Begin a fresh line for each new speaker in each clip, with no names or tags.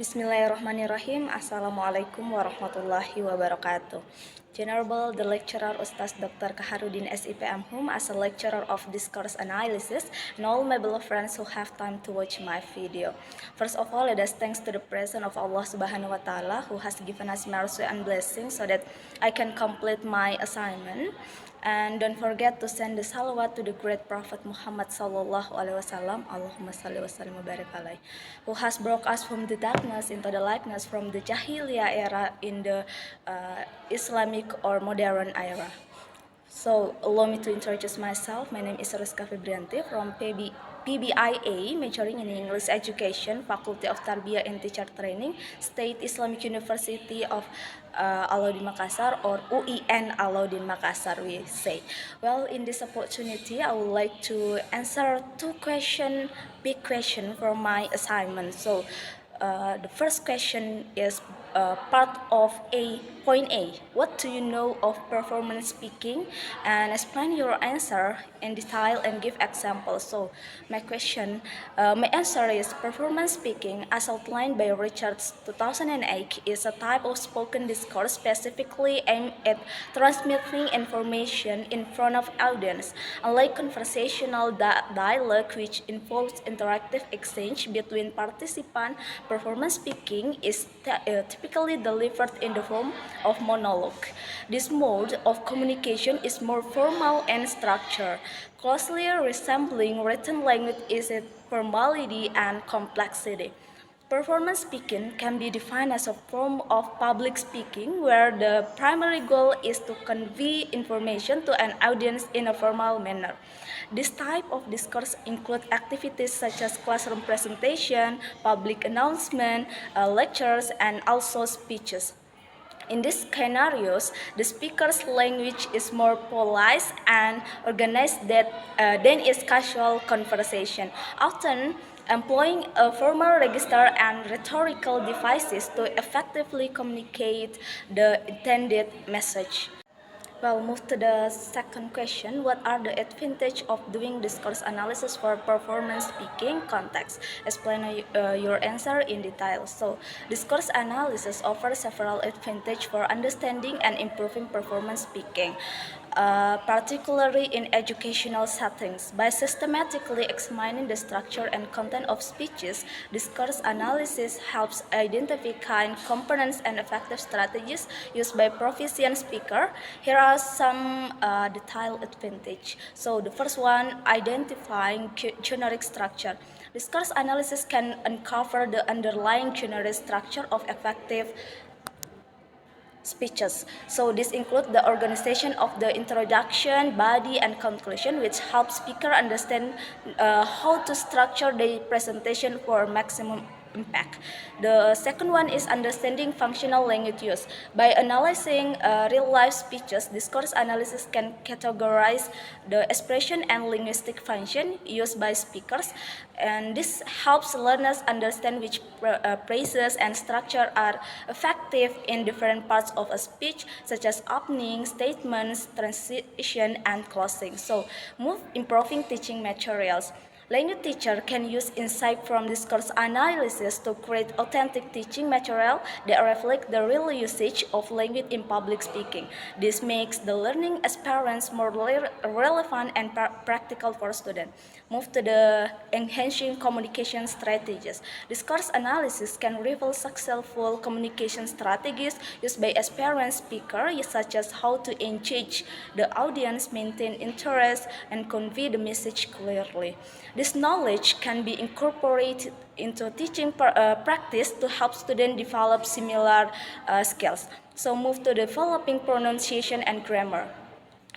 Bismillahirrahmanirrahim. Assalamualaikum warahmatullahi wabarakatuh. Venerable the lecturer Ustaz Dr. Kaharudin SIPM Hum as a lecturer of discourse analysis and all my beloved friends who have time to watch my video. First of all, let us thanks to the presence of Allah Subhanahu wa Ta'ala who has given us mercy and blessing so that I can complete my assignment. And don't forget to send the salawat to the great Prophet Muhammad sallallahu alaihi wasallam, Allahumma salli wa sallim wa barik alaih, who has brought us from the darkness into the lightness, from the Jahiliyah era in the Islamic or modern era. So allow me to introduce myself. My name is Rizka Febrianti from PBIA, majoring in English Education, Faculty of Tarbiyah and Teacher Training, State Islamic University of Alauddin Makassar, or UIN Alauddin Makassar we say. Well, in this opportunity, I would like to answer two big question from my assignment. So the first question is part of point A. What do you know of performance speaking? And explain your answer in detail and give examples. So my answer is performance speaking, as outlined by Richards 2008, is a type of spoken discourse specifically aimed at transmitting information in front of audience. Unlike conversational dialogue, which involves interactive exchange between participants, performance speaking is typically delivered in the form of monologue. This mode of communication is more formal and structured, closely resembling written language in its formality and complexity. Performance speaking can be defined as a form of public speaking where the primary goal is to convey information to an audience in a formal manner. This type of discourse includes activities such as classroom presentation, public announcement, lectures, and also speeches. In these scenarios, the speaker's language is more polite and organized than is casual conversation, often employing a formal register and rhetorical devices to effectively communicate the intended message. Well, move to the second question. What are the advantages of doing discourse analysis for performance speaking context? Explain your answer in detail. So, discourse analysis offers several advantages for understanding and improving performance speaking. Particularly in educational settings. By systematically examining the structure and content of speeches, discourse analysis helps identify components and effective strategies used by proficient speaker. Here are some detailed advantages. So the first one, identifying generic structure. Discourse analysis can uncover the underlying generic structure of effective speeches. So this includes the organization of the introduction, body, and conclusion, which helps speaker understand how to structure the presentation for maximum impact. The second one is understanding functional language use. By analyzing real-life speeches, discourse analysis can categorize the expression and linguistic function used by speakers, and this helps learners understand which phrases and structure are effective in different parts of a speech, such as opening, statements, transition, and closing. So, improving teaching materials. Language teacher can use insight from discourse analysis to create authentic teaching material that reflect the real usage of language in public speaking. This makes the learning experience more relevant and practical for students. Move to the enhancing communication strategies. Discourse analysis can reveal successful communication strategies used by experienced speakers, such as how to engage the audience, maintain interest, and convey the message clearly. This knowledge can be incorporated into teaching practice to help students develop similar skills. So move to developing pronunciation and grammar.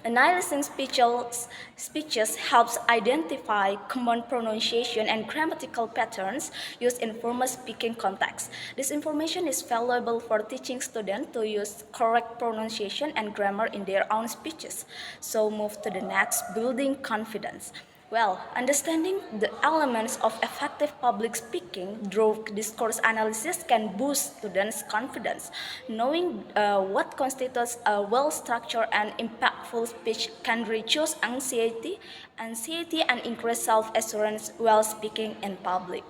Analyzing speeches helps identify common pronunciation and grammatical patterns used in formal speaking context. This information is valuable for teaching students to use correct pronunciation and grammar in their own speeches. So move to the next, building confidence. Well, understanding the elements of effective public speaking through discourse analysis can boost students' confidence. Knowing what constitutes a well-structured and impactful speech can reduce anxiety and increase self-assurance while speaking in public.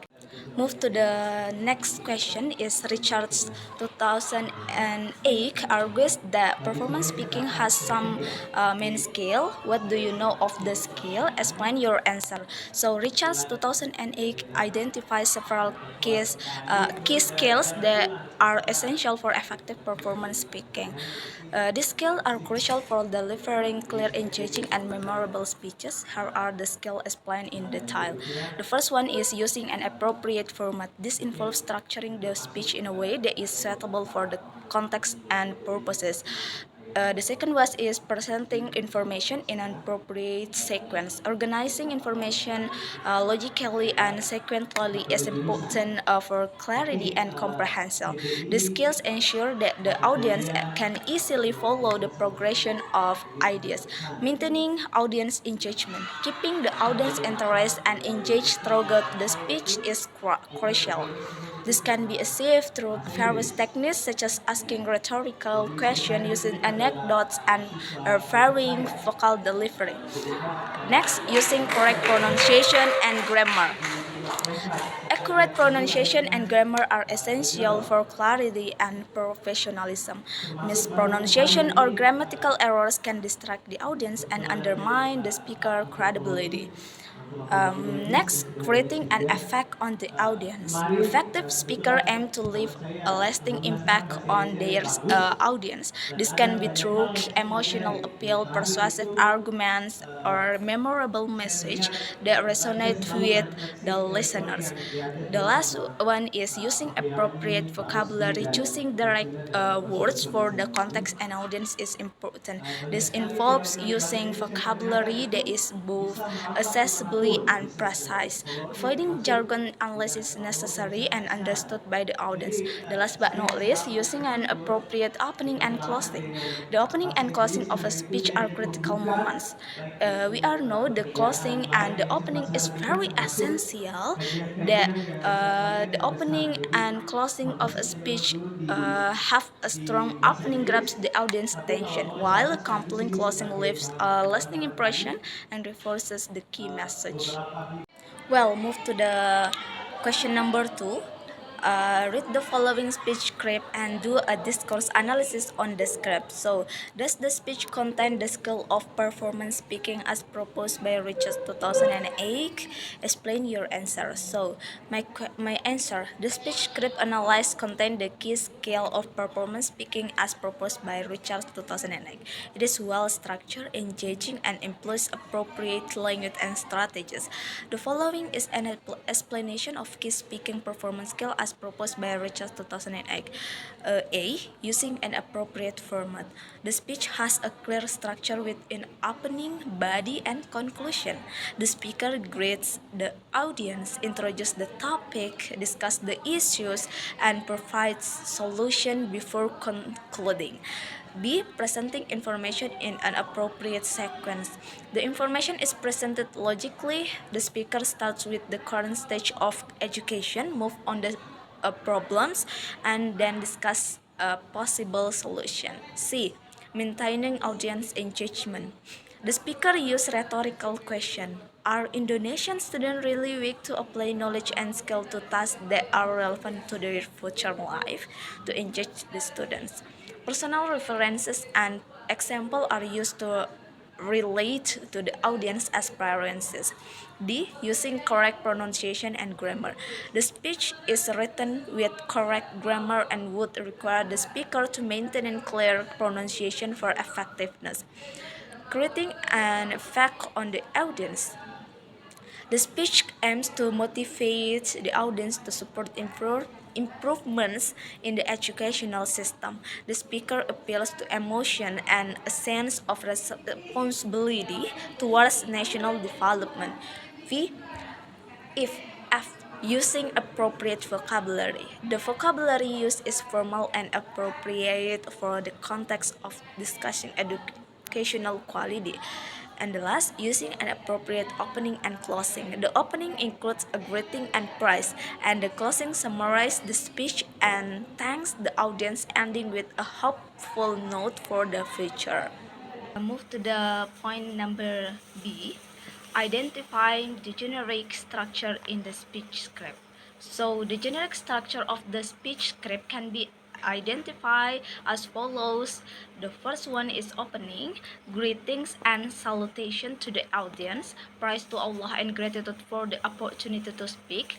Move to the next question is Richard's 2008 argues that performance speaking has some main skill. What do you know of the skill? Explain your answer. So Richard's 2008 identifies several key skills that are essential for effective performance speaking. These skills are crucial for delivering clear, engaging, and memorable speeches. Here are the skills explained in detail. The first one is using an appropriate format. This involves structuring the speech in a way that is suitable for the context and purposes. The second was is presenting information in an appropriate sequence. Organizing information logically and sequentially is important for clarity and comprehension. The skills ensure that the audience can easily follow the progression of ideas. Maintaining audience engagement. Keeping the audience interest and engaged throughout the speech is crucial. This can be achieved through various techniques such as asking rhetorical questions, using anecdotes, and varying vocal delivery. Next, using correct pronunciation and grammar. Accurate pronunciation and grammar are essential for clarity and professionalism. Mispronunciation or grammatical errors can distract the audience and undermine the speaker's credibility. Next, creating an effect on the audience. Effective speakers aim to leave a lasting impact on their audience. This can be through emotional appeal, persuasive arguments, or memorable message that resonate with the listeners. The last one is using appropriate vocabulary. Choosing the right words for the context and audience is important. This involves using vocabulary that is both accessibly and precise, avoiding jargon unless it's necessary and understood by the audience. The last but not least, using an appropriate opening and closing. The opening and closing of a speech are critical moments. We all know the closing and the opening is very essential. That the opening and closing of a speech have a strong opening grabs the audience attention, while a complete closing leaves a lasting impression and reinforces the key message. Well, move to the question number 2. Read the following speech script and do a discourse analysis on the script. So, does the speech contain the skill of performance speaking as proposed by Richard 2008? Explain your answer. So, my answer: the speech script analysis contain the key skill of performance speaking as proposed by Richard 2008. It is well structured, engaging, and employs appropriate language and strategies. The following is an explanation of key speaking performance skill as proposed by Richard 2008. A. Using an appropriate format. The speech has a clear structure with an opening, body, and conclusion. The speaker greets the audience, introduces the topic, discusses the issues, and provides solution before concluding. B. Presenting information in an appropriate sequence. The information is presented logically. The speaker starts with the current stage of education, move on the problems, and then discuss a possible solution. C. Maintaining audience engagement. The speaker use rhetorical question. Are Indonesian students really weak to apply knowledge and skill to tasks that are relevant to their future life? To engage the students. Personal references and example are used to relate to the audience as preferences. D. Using correct pronunciation and grammar. The speech is written with correct grammar and would require the speaker to maintain clear pronunciation for effectiveness. Creating an effect on the audience. The speech aims to motivate the audience to support improvements in the educational system. The speaker appeals to emotion and a sense of responsibility towards national development. V. If F. Using appropriate vocabulary. The vocabulary used is formal and appropriate for the context of discussing educational quality. And the last, using an appropriate opening and closing. The opening includes a greeting and praise, and the closing summarizes the speech and thanks the audience, ending with a hopeful note for the future. Move to the point number B, identifying the generic structure in the speech script. So the generic structure of the speech script can be identified as follows. The first one is opening, greetings and salutation to the audience, praise to Allah and gratitude for the opportunity to speak.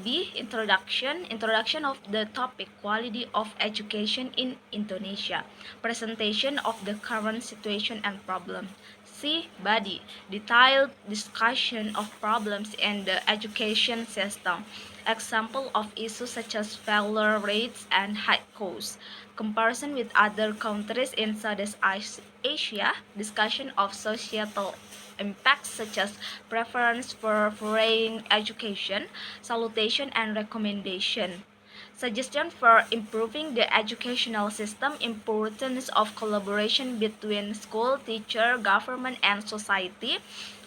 B. Introduction of the topic, quality of education in Indonesia, presentation of the current situation and problem. C. Body, detailed discussion of problems in the education system, example of issues such as failure rates and high costs, comparison with other countries in Southeast Asia, discussion of societal impacts such as preference for foreign education, salutation and recommendation. Suggestion for improving the educational system, importance of collaboration between school, teacher, government, and society,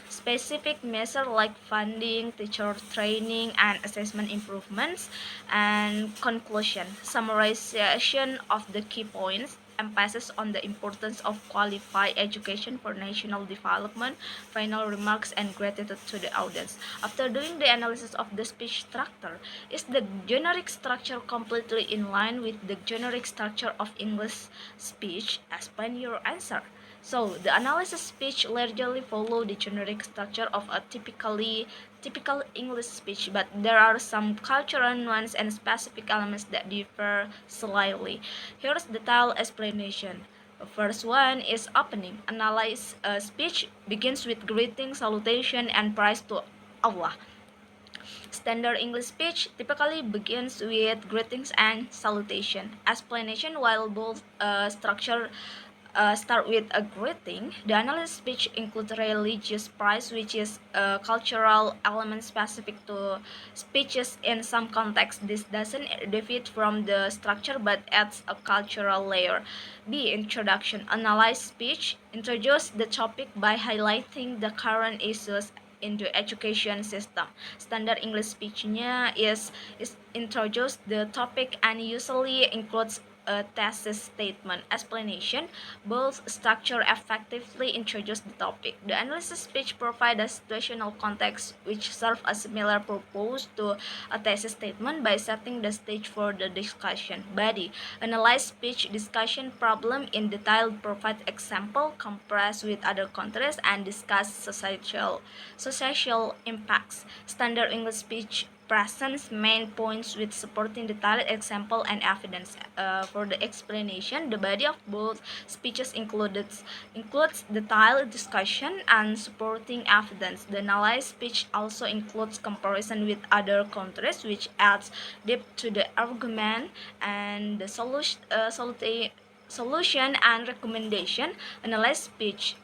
specific measures like funding, teacher training, and assessment improvements, and conclusion, summarization of the key points, emphasis on the importance of qualified education for national development, final remarks, and gratitude to the audience. After doing the analysis of the speech structure, is the generic structure completely in line with the generic structure of English speech? Explain your answer. So the analysis speech largely follow the generic structure of a typical English speech, but there are some cultural nuances and specific elements that differ slightly. Here's detailed explanation. The first one is opening. Analyze speech begins with greeting, salutation, and praise to Allah. Standard English speech typically begins with greetings and salutation. Explanation, while both structure start with a greeting, the analysis speech includes religious praise, which is a cultural element specific to speeches in some contexts. This doesn't deviate from the structure but adds a cultural layer. B. Introduction. Analyze speech. Introduce the topic by highlighting the current issues in the education system. Standard English speech-nya is introduce the topic and usually includes a thesis statement. Explanation. Both structure effectively introduce the topic. The analysis speech provides a situational context which serves a similar purpose to a thesis statement by setting the stage for the discussion. Body. Analyze speech discussion problem in detail, provide example, compress with other context, and discuss social impacts. Standard English speech presents main points with supporting detailed example and evidence. For the explanation, the body of both speeches includes detailed discussion and supporting evidence. The analyzed speech also includes comparison with other countries, which adds depth to the argument, and the solution and recommendation. Analyzed speech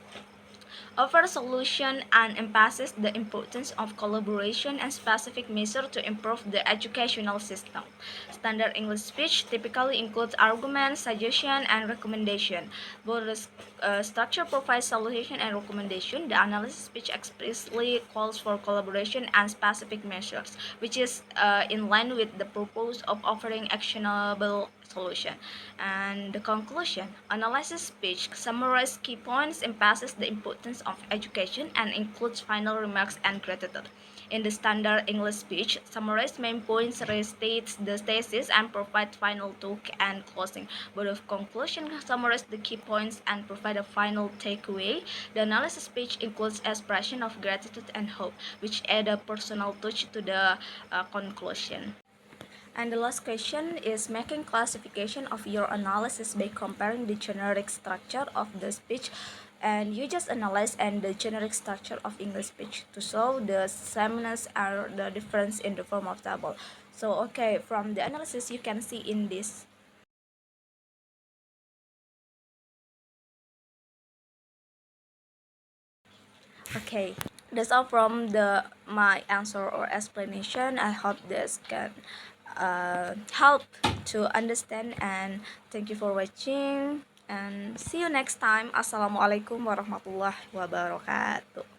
offer solution and emphasizes the importance of collaboration and specific measures to improve the educational system. Standard English speech typically includes argument, suggestion, and recommendation. Both the structure provides solution and recommendation. The analysis speech explicitly calls for collaboration and specific measures, which is in line with the purpose of offering actionable solution. And the conclusion, analysis speech summarizes key points, emphasizes the importance of education, and includes final remarks and gratitude. In the standard English speech, summarize main points, restates the thesis, and provide final talk and closing. But of conclusion, summarize the key points and provide a final takeaway. The analysis speech includes expression of gratitude and hope, which add a personal touch to the conclusion. And the last question is making classification of your analysis by comparing the generic structure of the speech, and you just analyze and the generic structure of English speech to show the sameness or the difference in the form of table. So okay, from the analysis you can see in this. Okay, that's all from the my answer or explanation. I hope this can help to understand, and thank you for watching and see you next time. Assalamualaikum warahmatullahi wabarakatuh.